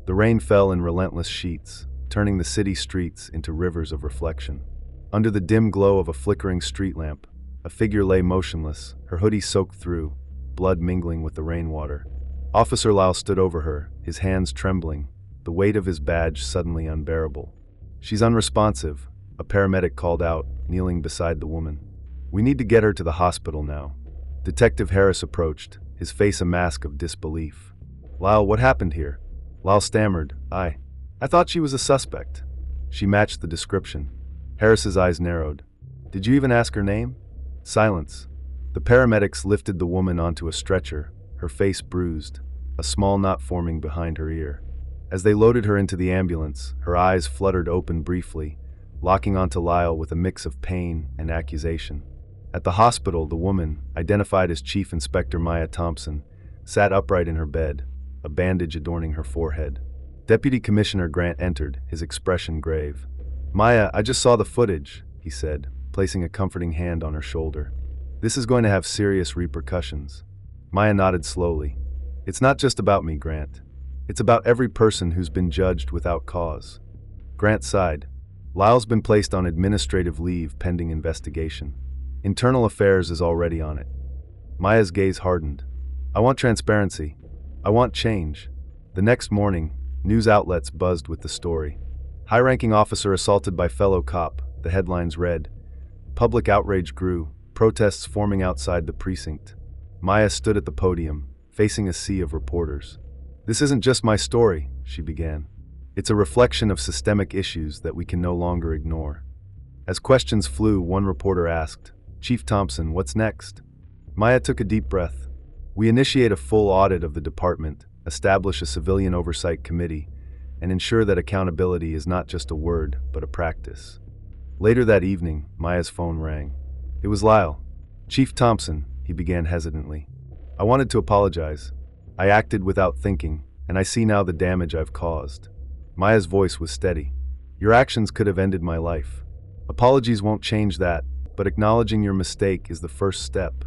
The rain fell in relentless sheets, turning the city streets into rivers of reflection. Under the dim glow of a flickering street lamp, a figure lay motionless, her hoodie soaked through, blood mingling with the rainwater. Officer Lau stood over her, his hands trembling, the weight of his badge suddenly unbearable. "She's unresponsive," a paramedic called out, kneeling beside the woman. "We need to get her to the hospital now." Detective Harris approached, his face a mask of disbelief. "Lau, what happened here?" Lau stammered, I thought she was a suspect." She matched the description. Harris's eyes narrowed. "Did you even ask her name?" Silence. The paramedics lifted the woman onto a stretcher, her face bruised, a small knot forming behind her ear. As they loaded her into the ambulance, her eyes fluttered open briefly, locking onto Lyle with a mix of pain and accusation. At the hospital, the woman, identified as Chief Inspector Maya Thompson, sat upright in her bed, a bandage adorning her forehead. Deputy Commissioner Grant entered, his expression grave. "Maya, I just saw the footage," he said, placing a comforting hand on her shoulder. "This is going to have serious repercussions." Maya nodded slowly. "It's not just about me, Grant. It's about every person who's been judged without cause." Grant sighed. "Lyle's been placed on administrative leave pending investigation. Internal Affairs is already on it." Maya's gaze hardened. "I want transparency. I want change." The next morning, news outlets buzzed with the story. "High-ranking officer assaulted by fellow cop," the headlines read. Public outrage grew, protests forming outside the precinct. Maya stood at the podium, facing a sea of reporters. "This isn't just my story," she began. "It's a reflection of systemic issues that we can no longer ignore." As questions flew, one reporter asked, "Chief Thompson, what's next?" Maya took a deep breath. "We initiate a full audit of the department, establish a civilian oversight committee, and ensure that accountability is not just a word, but a practice." Later that evening, Maya's phone rang. It was Lyle. "Chief Thompson," he began hesitantly. "I wanted to apologize. I acted without thinking, and I see now the damage I've caused." Maya's voice was steady. "Your actions could have ended my life. Apologies won't change that, but acknowledging your mistake is the first step."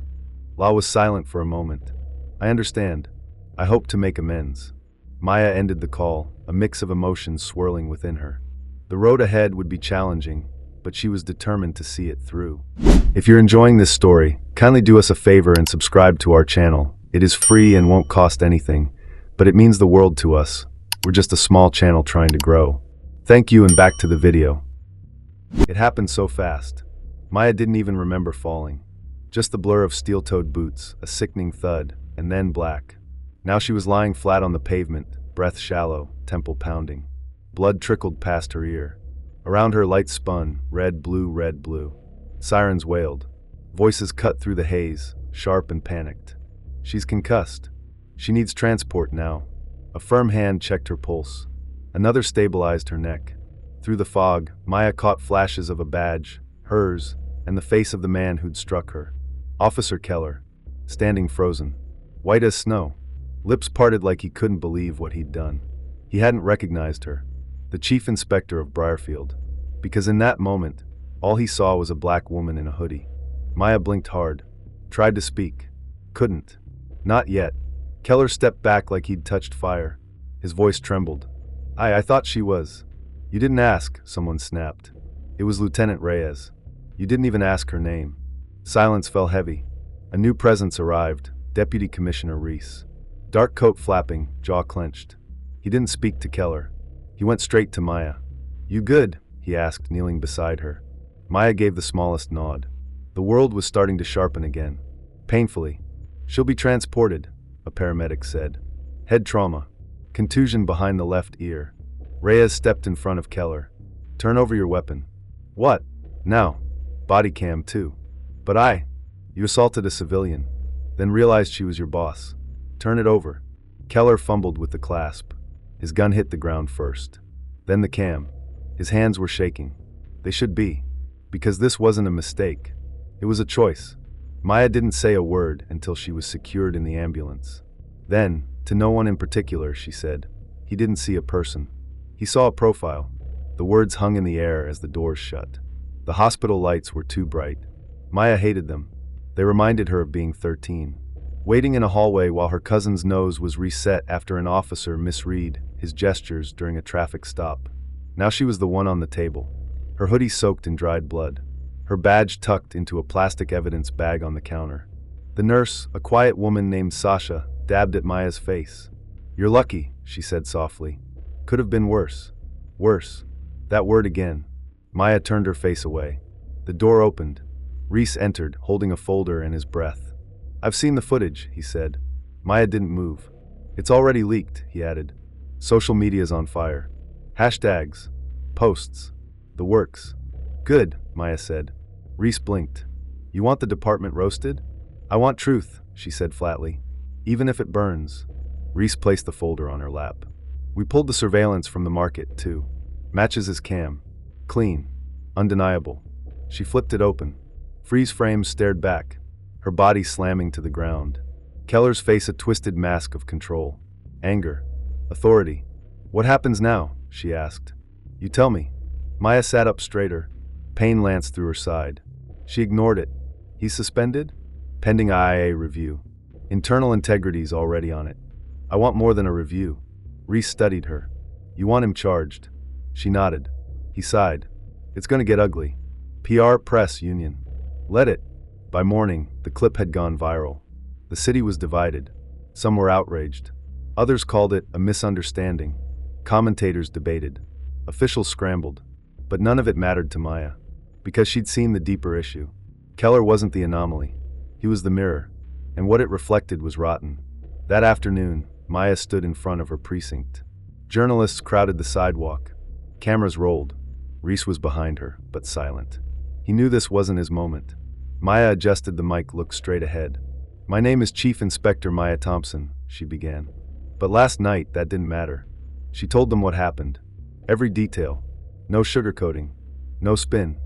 Lyle was silent for a moment. "I understand. I hope to make amends." Maya ended the call, a mix of emotions swirling within her. The road ahead would be challenging, but she was determined to see it through. If you're enjoying this story, kindly do us a favor and subscribe to our channel. It is free and won't cost anything, but it means the world to us. We're just a small channel trying to grow. Thank you, and back to the video. It happened so fast. Maya didn't even remember falling. Just the blur of steel-toed boots, a sickening thud, and then black. Now she was lying flat on the pavement, breath shallow, temple pounding. Blood trickled past her ear. Around her, lights spun, red, blue, red, blue. Sirens wailed. Voices cut through the haze, sharp and panicked. "She's concussed. She needs transport now." A firm hand checked her pulse. Another stabilized her neck. Through the fog, Maya caught flashes of a badge, hers, and the face of the man who'd struck her. Officer Keller, standing frozen, white as snow, lips parted like he couldn't believe what he'd done. He hadn't recognized her, the chief inspector of Briarfield, because in that moment, all he saw was a black woman in a hoodie. Maya blinked hard, tried to speak, couldn't. Not yet. Keller stepped back like he'd touched fire. His voice trembled. I thought she was." "You didn't ask," someone snapped. "It was Lieutenant Reyes. You didn't even ask her name." Silence fell heavy. A new presence arrived, Deputy Commissioner Reese. Dark coat flapping, jaw clenched. He didn't speak to Keller. He went straight to Maya. "You good?" he asked, kneeling beside her. Maya gave the smallest nod. The world was starting to sharpen again. Painfully. "She'll be transported," a paramedic said. "Head trauma. Contusion behind the left ear." Reyes stepped in front of Keller. "Turn over your weapon." "What? Now?" "Body cam too." "But you assaulted a civilian, then realized she was your boss. Turn it over." Keller fumbled with the clasp. His gun hit the ground first. Then the cam. His hands were shaking. They should be. Because this wasn't a mistake. It was a choice. Maya didn't say a word until she was secured in the ambulance. Then, to no one in particular, she said, "He didn't see a person. He saw a profile." The words hung in the air as the doors shut. The hospital lights were too bright. Maya hated them. They reminded her of being 13. waiting in a hallway while her cousin's nose was reset after an officer misread his gestures during a traffic stop. Now she was the one on the table, her hoodie soaked in dried blood, her badge tucked into a plastic evidence bag on the counter. The nurse, a quiet woman named Sasha, dabbed at Maya's face. "You're lucky," she said softly. "Could have been worse." Worse. That word again. Maya turned her face away. The door opened. Reese entered, holding a folder and his breath. "I've seen the footage," he said. Maya didn't move. "It's already leaked," he added. "Social media's on fire. Hashtags. Posts. The works." "Good," Maya said. Reese blinked. "You want the department roasted?" "I want truth," she said flatly. "Even if it burns." Reese placed the folder on her lap. "We pulled the surveillance from the market, too. Matches his cam. Clean. Undeniable." She flipped it open. Freeze frames stared back, her body slamming to the ground. Keller's face a twisted mask of control. Anger. Authority. "What happens now?" she asked. "You tell me." Maya sat up straighter. Pain lanced through her side. She ignored it. "He's suspended? Pending IIA review. Internal integrity's already on it." "I want more than a review." Reese studied her. "You want him charged?" She nodded. He sighed. "It's gonna get ugly. PR, press, union. Let it." By morning, the clip had gone viral. The city was divided. Some were outraged. Others called it a misunderstanding. Commentators debated. Officials scrambled. But none of it mattered to Maya, because she'd seen the deeper issue. Keller wasn't the anomaly. He was the mirror, and what it reflected was rotten. That afternoon, Maya stood in front of her precinct. Journalists crowded the sidewalk. Cameras rolled. Reese was behind her, but silent. He knew this wasn't his moment. Maya adjusted the mic, looked straight ahead. "My name is Chief Inspector Maya Thompson," she began. But last night, that didn't matter. She told them what happened. Every detail. No sugarcoating. No spin.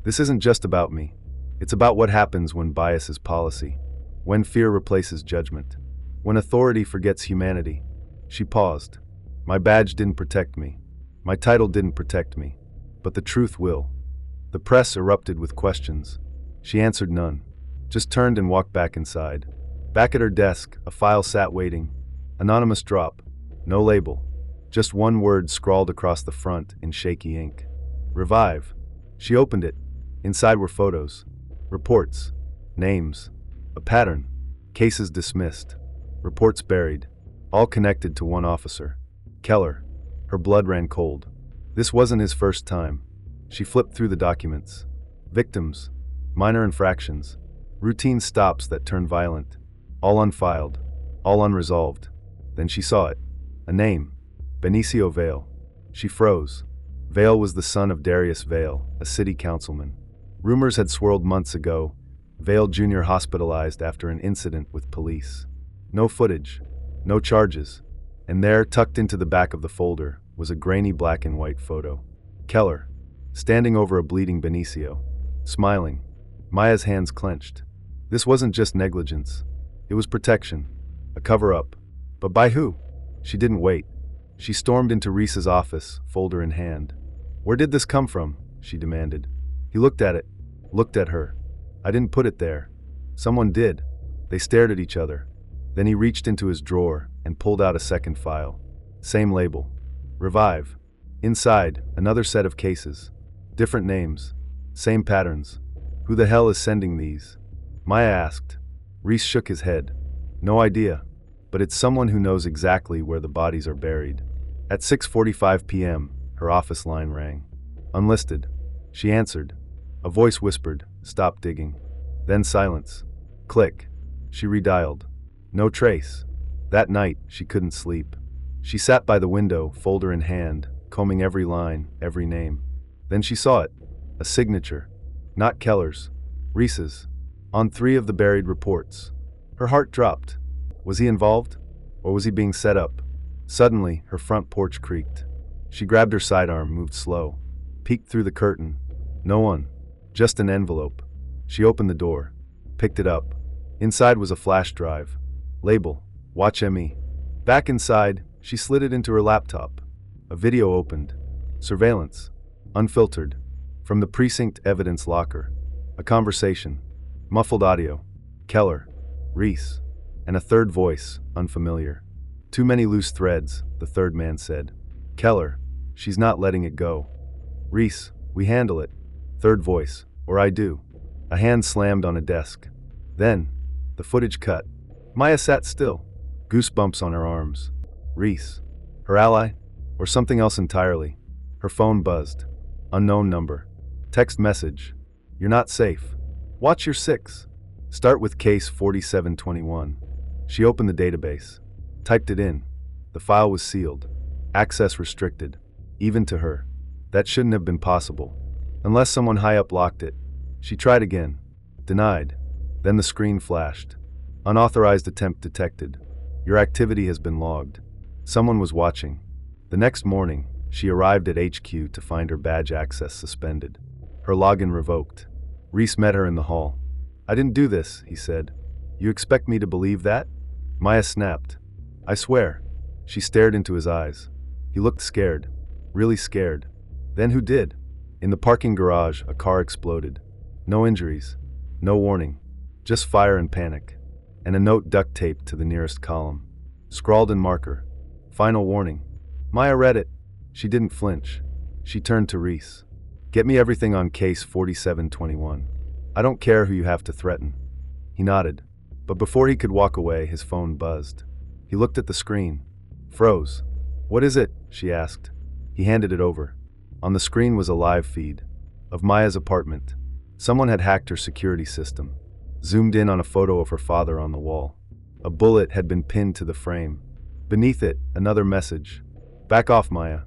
"This isn't just about me. It's about what happens when bias is policy. When fear replaces judgment. When authority forgets humanity." She paused. "My badge didn't protect me. My title didn't protect me. But the truth will." The press erupted with questions. She answered none. Just turned and walked back inside. Back at her desk, a file sat waiting. Anonymous drop. No label. Just one word scrawled across the front in shaky ink. "Revive." She opened it. Inside were photos. Reports. Names. A pattern. Cases dismissed. Reports buried. All connected to one officer. Keller. Her blood ran cold. This wasn't his first time. She flipped through the documents. Victims. Minor infractions. Routine stops that turned violent. All unfiled. All unresolved. Then she saw it. A name. Benicio Vale. She froze. Vale was the son of Darius Vale, a city councilman. Rumors had swirled months ago. Vale Jr. hospitalized after an incident with police. No footage. No charges. And there, tucked into the back of the folder, was a grainy black and white photo. Keller, standing over a bleeding Benicio, smiling. Maya's hands clenched. This wasn't just negligence. It was protection. A cover-up. But by who? She didn't wait. She stormed into Reese's office, folder in hand. "Where did this come from?" she demanded. He looked at it, looked at her. "I didn't put it there. Someone did." They stared at each other. Then he reached into his drawer and pulled out a second file. Same label. Revive. Inside, another set of cases. Different names. Same patterns. "Who the hell is sending these?" Maya asked. Reese shook his head. "No idea. But it's someone who knows exactly where the bodies are buried." At 6:45 p.m., her office line rang. "Unlisted." She answered. A voice whispered, "Stop digging." Then silence. Click. She redialed. No trace. That night, she couldn't sleep. She sat by the window, folder in hand, combing every line, every name. Then she saw it. A signature. Not Keller's. Reese's. On 3 of the buried reports. Her heart dropped. Was he involved? Or was he being set up? Suddenly, her front porch creaked. She grabbed her sidearm, moved slow. Peeked through the curtain. No one. Just an envelope. She opened the door. Picked it up. Inside was a flash drive. Label. Watch ME. Back inside, she slid it into her laptop. A video opened. Surveillance. Unfiltered. From the precinct evidence locker. A conversation. Muffled audio. Keller. Reese. And a third voice, unfamiliar. Too many loose threads, the third man said. Keller, she's not letting it go. Reese, we handle it. Third voice, or I do. A hand slammed on a desk. Then, the footage cut. Maya sat still, goosebumps on her arms. Reese. Her ally? Or something else entirely? Her phone buzzed. Unknown number. Text message. You're not safe. Watch your 6. Start with case 4721. She opened the database. Typed it in. The file was sealed. Access restricted. Even to her. That shouldn't have been possible. Unless someone high up locked it. She tried again. Denied. Then the screen flashed. Unauthorized attempt detected. Your activity has been logged. Someone was watching. The next morning, she arrived at HQ to find her badge access suspended. Her login revoked. Reese met her in the hall. I didn't do this, he said. You expect me to believe that? Maya snapped. I swear. She stared into his eyes. He looked scared. Really scared. Then who did? In the parking garage, a car exploded. No injuries. No warning. Just fire and panic. And a note duct taped to the nearest column. Scrawled in marker. Final warning. Maya read it. She didn't flinch. She turned to Reese. Get me everything on case 4721. I don't care who you have to threaten. He nodded. But before he could walk away, his phone buzzed. He looked at the screen. Froze. What is it? She asked. He handed it over. On the screen was a live feed. Of Maya's apartment. Someone had hacked her security system. Zoomed in on a photo of her father on the wall. A bullet had been pinned to the frame. Beneath it, another message. Back off, Maya,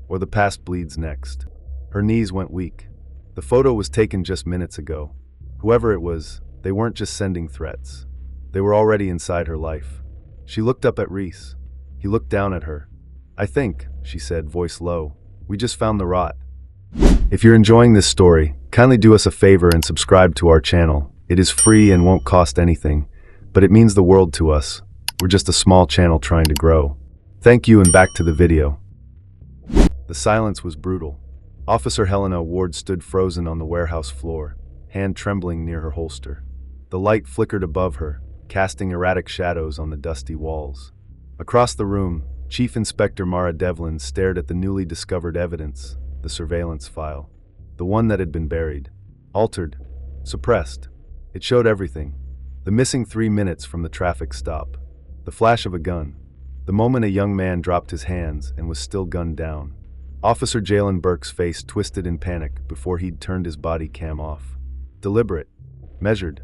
or the past bleeds next. Her knees went weak. The photo was taken just minutes ago. Whoever it was, they weren't just sending threats. They were already inside her life. She looked up at Reese. He looked down at her. I think, she said, voice low, we just found the rot. If you're enjoying this story, kindly do us a favor and subscribe to our channel. It is free and won't cost anything, but it means the world to us. We're just a small channel trying to grow. Thank you, and back to the video. The silence was brutal. Officer Helena Ward stood frozen on the warehouse floor, hand trembling near her holster. The light flickered above her, casting erratic shadows on the dusty walls. Across the room, Chief Inspector Mara Devlin stared at the newly discovered evidence, the surveillance file. The one that had been buried. Altered. Suppressed. It showed everything. The missing 3 minutes from the traffic stop. The flash of a gun. The moment a young man dropped his hands and was still gunned down. Officer Jalen Burke's face twisted in panic before he'd turned his body cam off. Deliberate. Measured.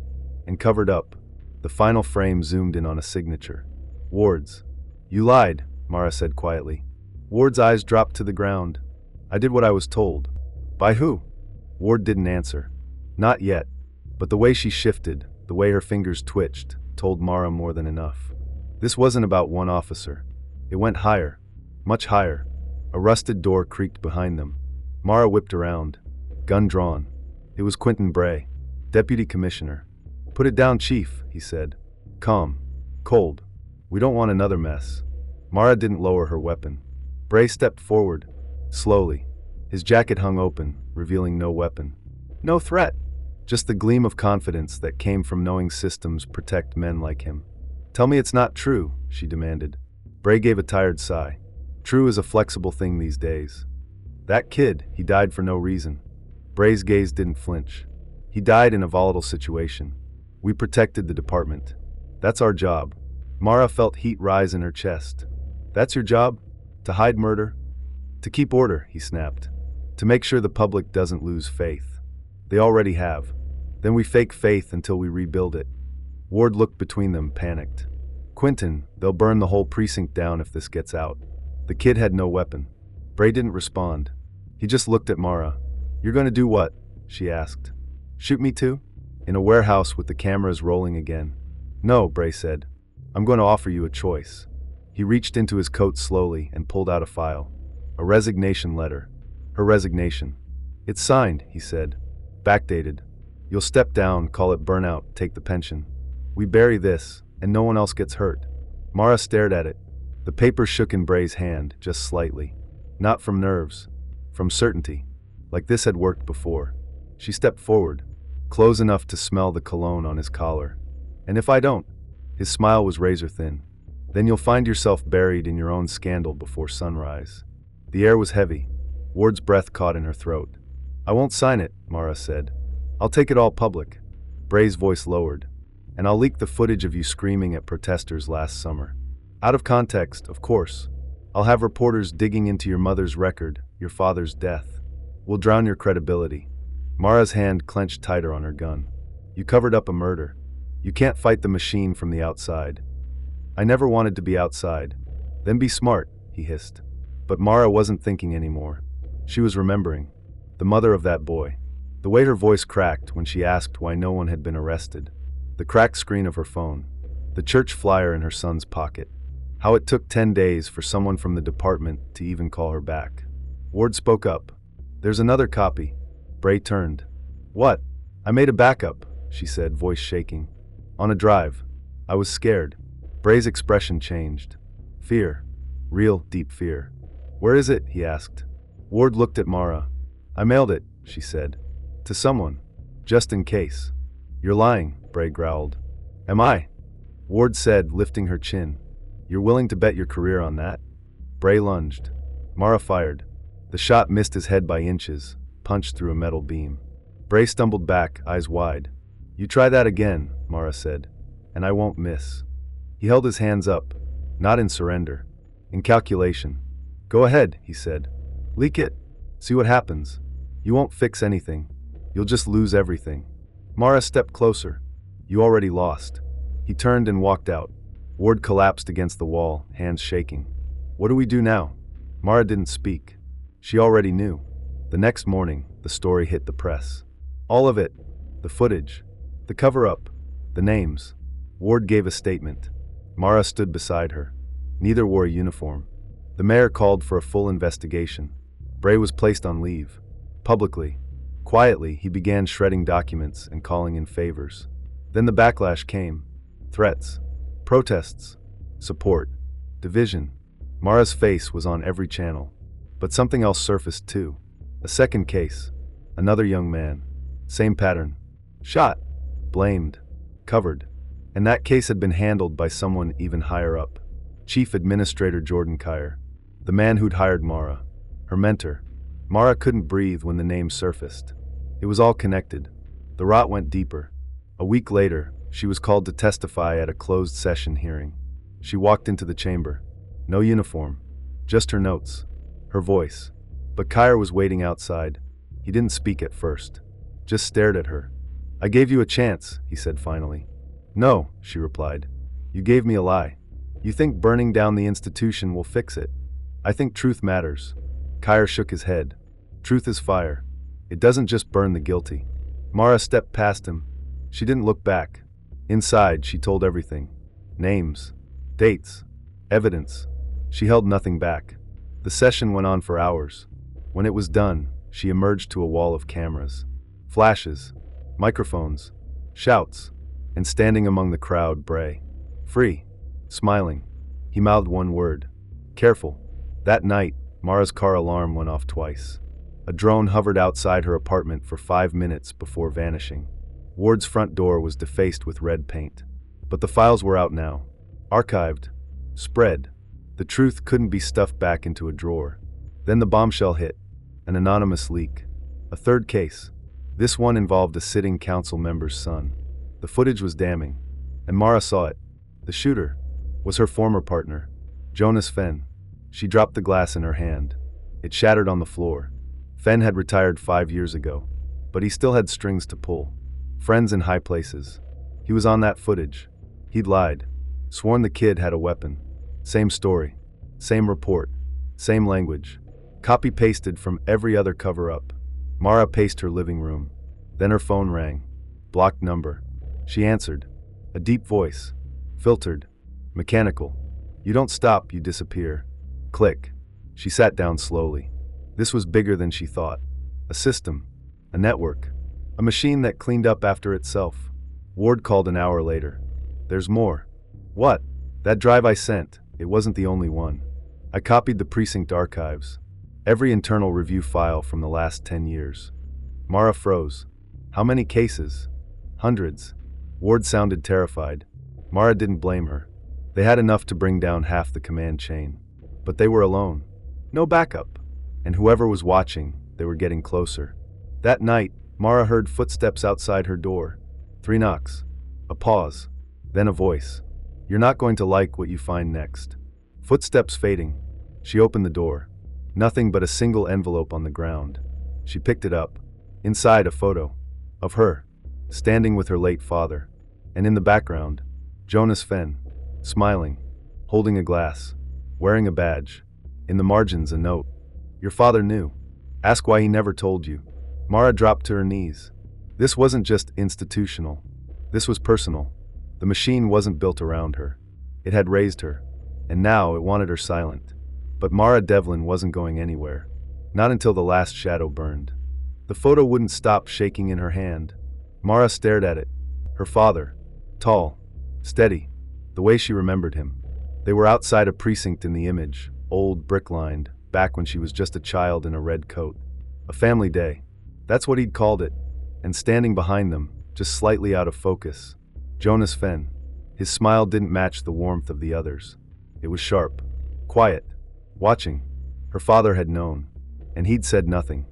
And covered up. The final frame zoomed in on a signature. Ward's. You lied, Mara said quietly. Ward's eyes dropped to the ground. I did what I was told. By who? Ward didn't answer. Not yet. But the way she shifted, the way her fingers twitched, told Mara more than enough. This wasn't about one officer. It went higher. Much higher. A rusted door creaked behind them. Mara whipped around. Gun drawn. It was Quentin Bray, Deputy Commissioner. Put it down, Chief, he said. Calm. Cold. We don't want another mess. Mara didn't lower her weapon. Bray stepped forward. Slowly. His jacket hung open, revealing no weapon. No threat. Just the gleam of confidence that came from knowing systems protect men like him. Tell me it's not true, she demanded. Bray gave a tired sigh. True is a flexible thing these days. That kid, he died for no reason. Bray's gaze didn't flinch. He died in a volatile situation. We protected the department. That's our job. Mara felt heat rise in her chest. That's your job? To hide murder? To keep order, he snapped. To make sure the public doesn't lose faith. They already have. Then we fake faith until we rebuild it. Ward looked between them, panicked. Quentin, they'll burn the whole precinct down if this gets out. The kid had no weapon. Bray didn't respond. He just looked at Mara. You're going to do what? She asked. Shoot me too? In a warehouse with the cameras rolling again. No, Bray said. I'm going to offer you a choice. He reached into his coat slowly and pulled out a file. A resignation letter. Her resignation. It's signed, he said. Backdated. You'll step down, call it burnout, take the pension. We bury this, and no one else gets hurt. Mara stared at it. The paper shook in Bray's hand, just slightly. Not from nerves. From certainty. Like this had worked before. She stepped forward, close enough to smell the cologne on his collar. And if I don't? His smile was razor-thin. "Then you'll find yourself buried in your own scandal before sunrise." The air was heavy. Ward's breath caught in her throat. "I won't sign it," Mara said. "I'll take it all public." Bray's voice lowered. "And I'll leak the footage of you screaming at protesters last summer. Out of context, of course. I'll have reporters digging into your mother's record, your father's death. We'll drown your credibility." Mara's hand clenched tighter on her gun. "You covered up a murder. You can't fight the machine from the outside." "I never wanted to be outside." "Then be smart," he hissed. But Mara wasn't thinking anymore. She was remembering. The mother of that boy. The way her voice cracked when she asked why no one had been arrested. The cracked screen of her phone. The church flyer in her son's pocket. How it took 10 days for someone from the department to even call her back. Ward spoke up. "There's another copy." Bray turned. "What?" "I made a backup," she said, voice shaking. "On a drive. I was scared." Bray's expression changed. Fear. Real, deep fear. "Where is it?" he asked. Ward looked at Mara. "I mailed it," she said. "To someone. Just in case." "You're lying," Bray growled. "Am I?" Ward said, lifting her chin. "You're willing to bet your career on that?" Bray lunged. Mara fired. The shot missed his head by inches, punched through a metal beam. Bray stumbled back, eyes wide. "You try that again," Mara said, "and I won't miss." He held his hands up, not in surrender, in calculation. "Go ahead," he said. "Leak it. See what happens. You won't fix anything. You'll just lose everything." Mara stepped closer. "You already lost." He turned and walked out. Ward collapsed against the wall, hands shaking. "What do we do now?" Mara didn't speak. She already knew. The next morning, the story hit the press. All of it. The footage. The cover-up. The names. Ward gave a statement. Mara stood beside her. Neither wore a uniform. The mayor called for a full investigation. Bray was placed on leave. Publicly. Quietly, he began shredding documents and calling in favors. Then the backlash came. Threats. Protests. Support. Division. Mara's face was on every channel. But something else surfaced too. A second case. Another young man. Same pattern. Shot. Blamed. Covered. And that case had been handled by someone even higher up. Chief Administrator Jordan Kyer. The man who'd hired Mara. Her mentor. Mara couldn't breathe when the name surfaced. It was all connected. The rot went deeper. A week later, she was called to testify at a closed session hearing. She walked into the chamber. No uniform. Just her notes. Her voice. But Kyer was waiting outside. He didn't speak at first. Just stared at her. "I gave you a chance," he said finally. "No," she replied. "You gave me a lie. You think burning down the institution will fix it. I think truth matters." Kyer shook his head. "Truth is fire. It doesn't just burn the guilty." Mara stepped past him. She didn't look back. Inside, she told everything. Names. Dates. Evidence. She held nothing back. The session went on for hours. When it was done, she emerged to a wall of cameras. Flashes. Microphones. Shouts. And standing among the crowd, Bray. Free. Smiling. He mouthed one word. Careful. That night, Mara's car alarm went off twice. A drone hovered outside her apartment for 5 minutes before vanishing. Ward's front door was defaced with red paint. But the files were out now. Archived. Spread. The truth couldn't be stuffed back into a drawer. Then the bombshell hit. An anonymous leak. A third case. This one involved a sitting council member's son. The footage was damning. And Mara saw it. The shooter was her former partner, Jonas Fenn. She dropped the glass in her hand. It shattered on the floor. Fenn had retired 5 years ago, but he still had strings to pull. Friends in high places. He was on that footage. He'd lied. Sworn the kid had a weapon. Same story. Same report. Same language. Copy-pasted from every other cover-up. Mara paced her living room. Then her phone rang. Blocked number. She answered. A deep voice. Filtered. Mechanical. You don't stop, you disappear. Click. She sat down slowly. This was bigger than she thought. A system. A network. A machine that cleaned up after itself. Ward called an hour later. There's more. What? That drive I sent. It wasn't the only one. I copied the precinct archives. Every internal review file from the last 10 years. Mara froze. How many cases? Hundreds. Ward sounded terrified. Mara didn't blame her. They had enough to bring down half the command chain. But they were alone. No backup. And whoever was watching, they were getting closer. That night, Mara heard footsteps outside her door. 3 knocks. A pause. Then a voice. "You're not going to like what you find next." Footsteps fading. She opened the door. Nothing but a single envelope on the ground. She picked it up. Inside, a photo. Of her. Standing with her late father. And in the background, Jonas Fenn. Smiling. Holding a glass. Wearing a badge. In the margins, a note. "Your father knew. Ask why he never told you." Mara dropped to her knees. This wasn't just institutional. This was personal. The machine wasn't built around her. It had raised her. And now it wanted her silent. But Mara Devlin wasn't going anywhere. Not until the last shadow burned. The photo wouldn't stop shaking in her hand. Mara stared at it. Her father. Tall. Steady. The way she remembered him. They were outside a precinct in the image. Old, brick-lined. Back when she was just a child in a red coat. A family day. That's what he'd called it. And standing behind them, just slightly out of focus, Jonas Fenn. His smile didn't match the warmth of the others. It was sharp. Quiet. Watching. Her father had known. And he'd said nothing.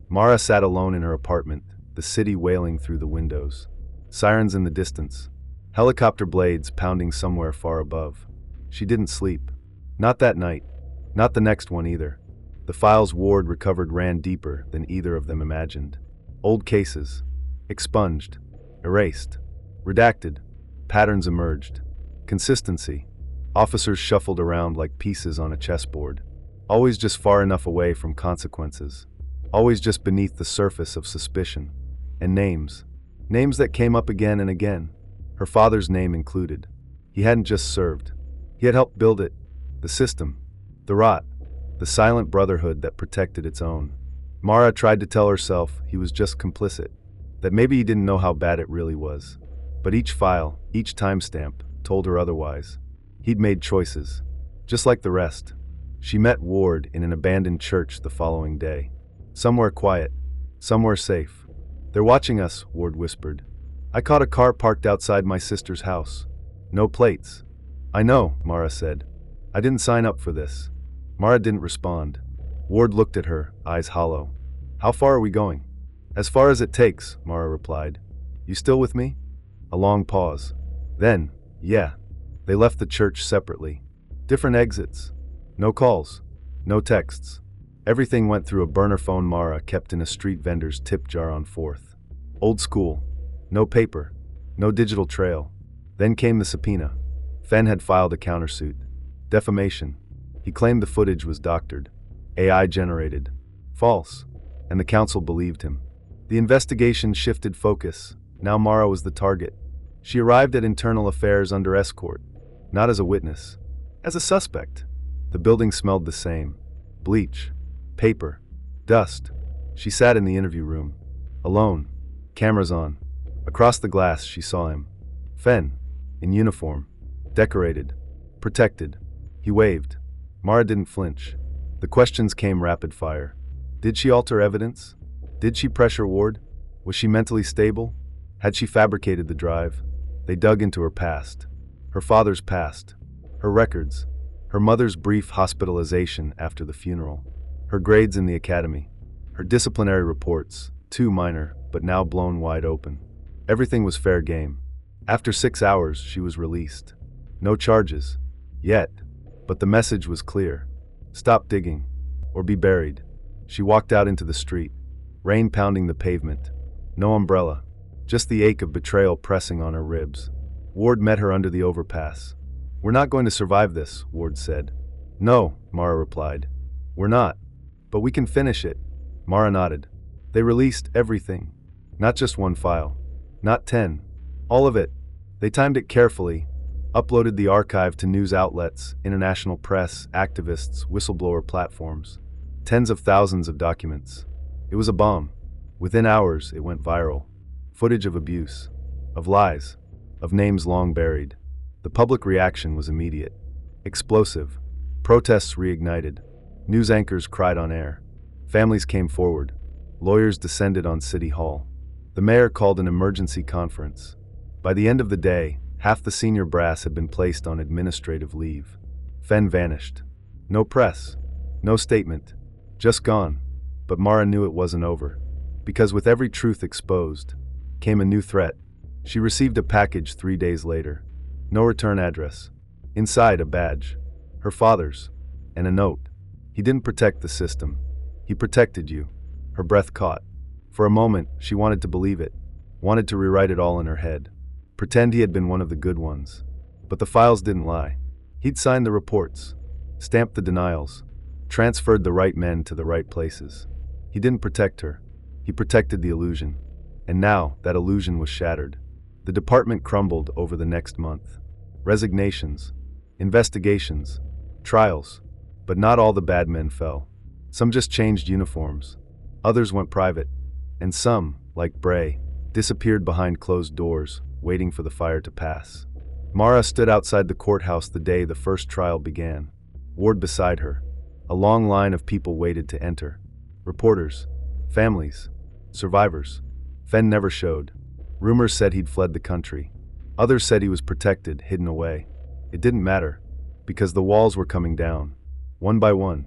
Mara sat alone in her apartment, the city wailing through the windows. Sirens in the distance. Helicopter blades pounding somewhere far above. She didn't sleep. Not that night. Not the next one either. The files Ward recovered ran deeper than either of them imagined. Old cases. Expunged. Erased. Redacted. Patterns emerged. Consistency. Officers shuffled around like pieces on a chessboard. Always just far enough away from consequences. Always just beneath the surface of suspicion. And names. Names that came up again and again. Her father's name included. He hadn't just served. He had helped build it. The system. The rot. The silent brotherhood that protected its own. Mara tried to tell herself he was just complicit. That maybe he didn't know how bad it really was. But each file, each timestamp, told her otherwise. He'd made choices. Just like the rest. She met Ward in an abandoned church the following day. Somewhere quiet. Somewhere safe. "They're watching us," Ward whispered. "I caught a car parked outside my sister's house. No plates." "I know," Mara said. "I didn't sign up for this." Mara didn't respond. Ward looked at her, eyes hollow. "How far are we going?" "As far as it takes," Mara replied. "You still with me?" A long pause. Then, "Yeah." They left the church separately. Different exits. No calls. No texts. Everything went through a burner phone Mara kept in a street vendor's tip jar on 4th. Old school. No paper. No digital trail. Then came the subpoena. Fenn had filed a countersuit. Defamation. He claimed the footage was doctored. AI generated. False. And the council believed him. The investigation shifted focus. Now Mara was the target. She arrived at internal affairs under escort. Not as a witness. As a suspect. The building smelled the same. Bleach. Paper. Dust. She sat in the interview room. Alone. Cameras on. Across the glass she saw him. Fenn. In uniform. Decorated. Protected. He waved. Mara didn't flinch. The questions came rapid fire. Did she alter evidence? Did she pressure Ward? Was she mentally stable? Had she fabricated the drive? They dug into her past. Her father's past. Her records. Her mother's brief hospitalization after the funeral. Her grades in the academy. Her disciplinary reports, too minor, but now blown wide open. Everything was fair game. After 6 hours, she was released. No charges. Yet. But the message was clear. Stop digging. Or be buried. She walked out into the street. Rain pounding the pavement. No umbrella. Just the ache of betrayal pressing on her ribs. Ward met her under the overpass. "We're not going to survive this," Ward said. "No," Mara replied. "We're not. But we can finish it." Mara nodded. They released everything. Not just one file. Not 10. All of it. They timed it carefully. Uploaded the archive to news outlets, international press, activists, whistleblower platforms. Tens of thousands of documents. It was a bomb. Within hours, it went viral. Footage of abuse. Of lies. Of names long buried. The public reaction was immediate. Explosive. Protests reignited. News anchors cried on air. Families came forward. Lawyers descended on City Hall. The mayor called an emergency conference. By the end of the day, Half the senior brass had been placed on administrative leave. Fenn vanished. No press. No statement. Just gone. But Mara knew it wasn't over. Because with every truth exposed, came a new threat. She received a package 3 days later. No return address. Inside, a badge. Her father's. And a note. He didn't protect the system. He protected you. Her breath caught. For a moment, she wanted to believe it. Wanted to rewrite it all in her head. Pretend he had been one of the good ones. But the files didn't lie. He'd signed the reports. Stamped the denials. Transferred the right men to the right places. He didn't protect her. He protected the illusion. And now, that illusion was shattered. The department crumbled over the next month. Resignations. Investigations. Trials. But not all the bad men fell. Some just changed uniforms. Others went private. And some, like Bray, disappeared behind closed doors, waiting for the fire to pass. Mara stood outside the courthouse the day the first trial began. Ward beside her. A long line of people waited to enter. Reporters. Families. Survivors. Fenn never showed. Rumors said he'd fled the country. Others said he was protected, hidden away. It didn't matter, because the walls were coming down, one by one.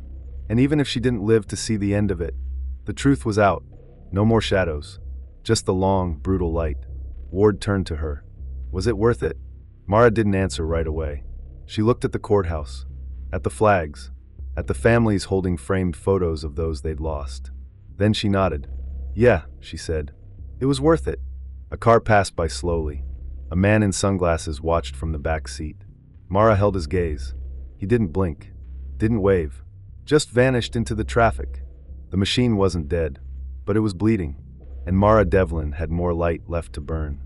And even if she didn't live to see the end of it, the truth was out. No more shadows. Just the long, brutal light. Ward turned to her. Was it worth it? Mara didn't answer right away. She looked at the courthouse, at the flags, at the families holding framed photos of those they'd lost. Then she nodded. Yeah, she said. It was worth it. A car passed by slowly. A man in sunglasses watched from the back seat. Mara held his gaze. He didn't blink, didn't wave, just vanished into the traffic. The machine wasn't dead, but it was bleeding, and Mara Devlin had more light left to burn.